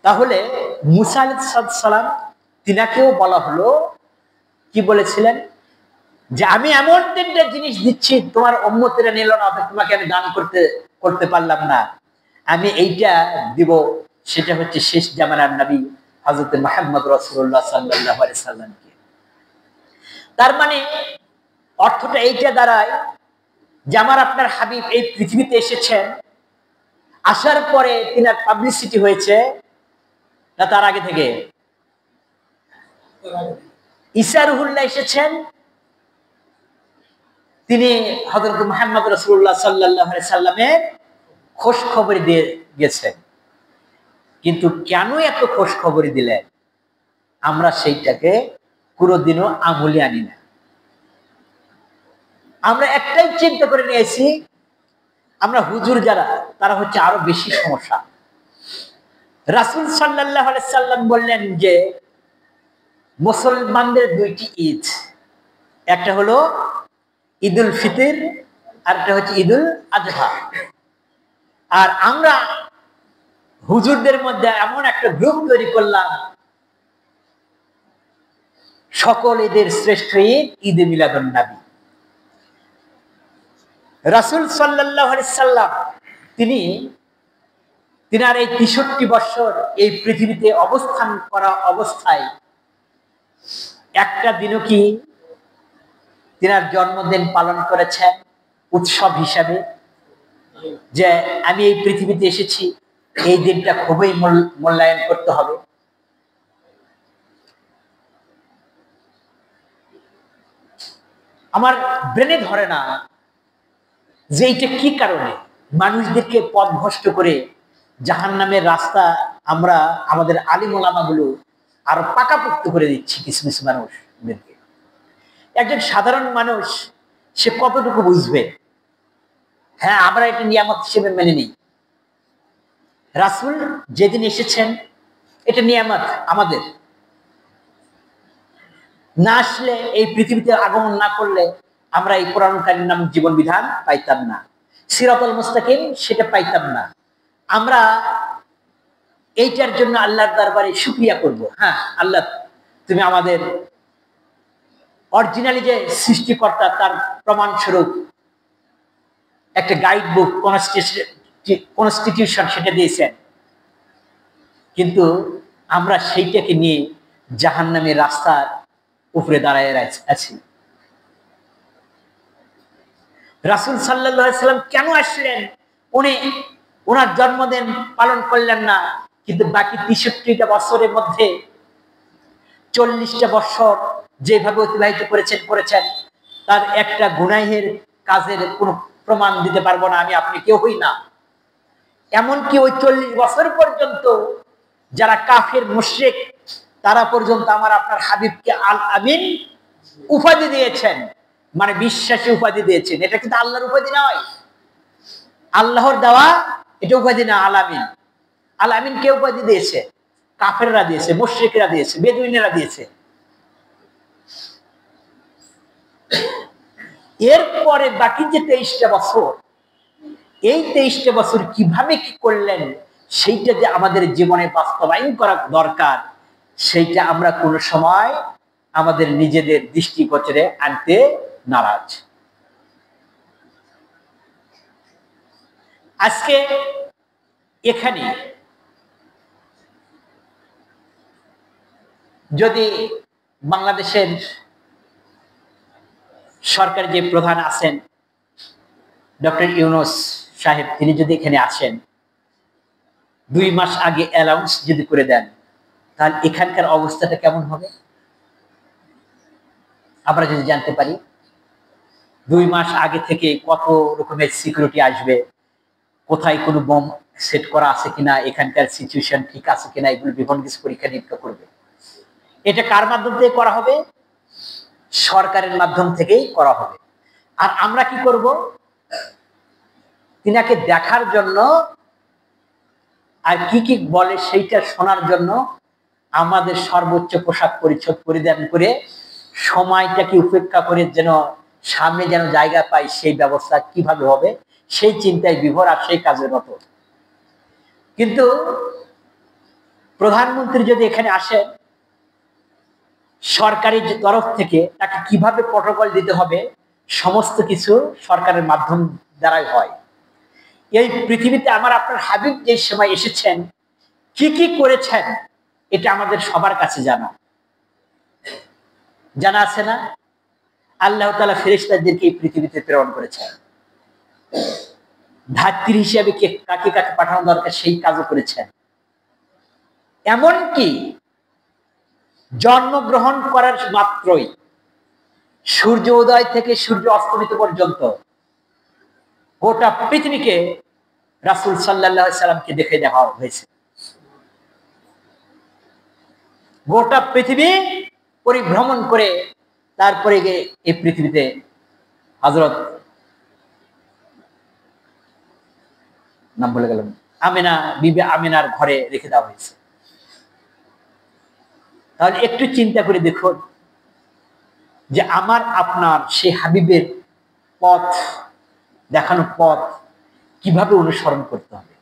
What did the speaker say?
তাহলে মুসা আলাইহিস সালাম তিনাকেও বলা হলো, কি বলেছিলেন যে আমি এমন তিনটা জিনিস দিচ্ছি তোমার উম্মতেরা নিল না, তোমাকে আমি দান করতে পারলাম না, আমি এইটা দিব, সেটা হচ্ছে শেষ জামানার নবী হযরত মুহাম্মদ রাসূলুল্লাহ সাল্লাল্লাহু আলাইহি সাল্লামকে। তার মানে অর্থটা এইটা দাঁড়ায় যে আমার আপনার হাবিব এই পৃথিবীতে এসেছেন, আসার পরে তিনার পাবলিসিটি হয়েছে না তার আগে থেকে? ঈসা রুহুল্লাহ এসেছেন, তিনি হযরত মুহাম্মদ রাসূলুল্লাহ সাল্লাল্লাহু আলাইহি সাল্লামের খোঁজ খবর দিয়ে গেছেন। কিন্তু কেন এত খোঁজ খবর দিলেন আমরা সেইটাকে কোনোদিনও আমলে আনি না। আমরা একটাই চিন্তা করে নিয়েছি, আমরা হুজুর যারা তারা হচ্ছে আরো বেশি সমস্যা। রাসূল সাল্লাল্লাহু আলাইহি সাল্লাম বললেন যে মুসলমানদের দুইটি ঈদ, একটা হলো ঈদুল ফিতর আর একটা হচ্ছে ঈদুল আজহা। আর আমরা হুজুরদের মধ্যে এমন একটা গ্রুপ তৈরি করলাম, সকল ঈদের শ্রেষ্ঠ ঈদ ঈদে মিলাদুন নবী। রাসূল সাল্লাল্লাহু আলাইহি সাল্লাম তিনার এই ৬৩ বছর এই পৃথিবীতে অবস্থান করা অবস্থায় একটা দিনও কি তিনার জন্মদিন পালন করেছেন উৎসব হিসাবে, যে আমি এই পৃথিবীতে এসেছি এই দিনটা খুবই মূল্যায়ন করতে হবে? আমার ব্রেনে ধরে না যে এইটা কি কারণে মানুষদেরকে পথভ্রষ্ট করে জাহান্নামের রাস্তা আমরা আমাদের আলিম ওলামাগুলো আরো পাকাপোক্ত করে দিচ্ছি কিছু কিছু মানুষদেরকে। একজন সাধারণ মানুষ সে কতটুকু বুঝবে? হ্যাঁ, আমরা এটা নিয়ামত হিসেবে মেনে নিই। রাসূল যেদিন এসেছেন এটা নিয়ামত আমাদের, না আসলে এই পৃথিবীতে আগমন না করলে আমরা এই কোরআন কারীম নামক জীবন বিধান পাইতাম না, সিরাতুল মুস্তাকিম সেটা পাইতাম না। আমরা এইটার জন্য আল্লাহর দরবারে শুকরিয়া করব। হ্যাঁ আল্লাহ, তুমি আমাদের অরিজিনালি যে সৃষ্টিকর্তা তার প্রমাণ স্বরূপ একটা গাইড বুক কনস্টিটিউশন সেটা দিয়েছেন, কিন্তু আমরা সেইটাকে নিয়ে জাহান্নামের রাস্তার উপরে দাঁড়ায় আছি। রাসূল সাল্লাল্লাহু আলাইহি সাল্লাম কেন আসলেন? উনি ওনার জন্মদিন পালন করলেন না, কিন্তু বাকি ৬৩টা বছরের মধ্যে ৪০টা বছর যেভাবে অতিবাহিত করেছেন তার একটা গুনাহের কাজের কোনো প্রমাণ দিতে পারবো না আমি, আপনি কেউ হই না। এমনকি ওই ৪০ বছর পর্যন্ত যারা কাফের মুশরিক তারা পর্যন্ত আমার আপনার হাবিবকে আল আমিন উপাধি দিয়েছেন, মানে বিশ্বাসী উপাধি দিয়েছেন। এটা কিন্তু আল্লাহর উপাধি নয়, আল্লাহর দেওয়া এটা উপাধি না। আল আমিন, আল আমিন কে উপাধি দিয়েছে? কাফেররা দিয়েছে, মুশরিকরা দিয়েছে, বেদুইনেরা দিয়েছে। এরপরে বাকি যে 23টা বছর, এই 23টা বছর কিভাবে কি করলেন সেইটা যে আমাদের জীবনে বাস্তবায়ন করা দরকার, সেইটা আমরা কোন সময় আমাদের নিজেদের দৃষ্টিগোচরে আনতে নারাজ। আজকে এখানে যদি বাংলাদেশের সরকার যে প্রধান আছেন ডক্টর ইউনূস সাহেব, তিনি যদি এখানে আসেন 2 মাস আগে অ্যালাউন্স যদি করে দেন, তাহলে এখানকার অবস্থাটা কেমন হবে আমরা যদি জানতে পারি। 2 মাস আগে থেকে কত রকমের সিকিউরিটি আসবে, কোথায় কোনো বোম সেট করা আছে কিনা, এখানকার সিচুয়েশন ঠিক আছে কিনা, এগুলো বিভিন্ন কিছু পরীক্ষা নিরীক্ষা করবে। এটা কার মাধ্যম থেকে করা হবে? সরকারের মাধ্যম থেকেই করা হবে। আর আমরা কি করব? তিনাকে দেখার জন্য আর কি কি বলে সেইটা শোনার জন্য আমাদের সর্বোচ্চ পোশাক পরিচ্ছদ পরিধান করে সময়টাকে উপেক্ষা করে যেন সামনে যেন জায়গা পাই, সেই ব্যবস্থা কিভাবে হবে সেই চিন্তায় বিভোর আর সেই কাজের মতো। কিন্তু প্রধানমন্ত্রী যদি এখানে আসেন, সরকারি তরফ থেকে তাকে কিভাবে প্রটোকল দিতে হবে সমস্ত কিছু সরকারের মাধ্যম দ্বারাই হয়। এই পৃথিবীতে আমার আপনার হাবিব যে সময় এসেছেন, কি কি করেছেন, এটা আমাদের সবার কাছে জানা আছে না? আল্লাহ তাআলা ফেরেশতাদেরকে এই পৃথিবীতে প্রেরণ করেছেন, ধাত্রী হিসেবে কাকে কাকে পাঠানো দরকার সেই কাজও করেছেন। এমনকি জন্মগ্রহণ করার মাত্রই সূর্য উদয় থেকে সূর্য অস্তমিত পর্যন্ত গোটা পৃথিবীকে রাসূল সাল্লাল্লাহু আলাইহি সাল্লামকে দেখে দেওয়া হয়েছে। গোটা পৃথিবী পরিভ্রমণ করে তারপরে এই পৃথিবীতে হযরত নাম বলে গেলাম আমিনা, বিবি আমিনার ঘরে রেখে দেওয়া হয়েছে। তাহলে একটু চিন্তা করে দেখুন যে আমার আপনার সেই হাবিবের পথ দেখানো পথ কিভাবে অনুসরণ করতে হবে।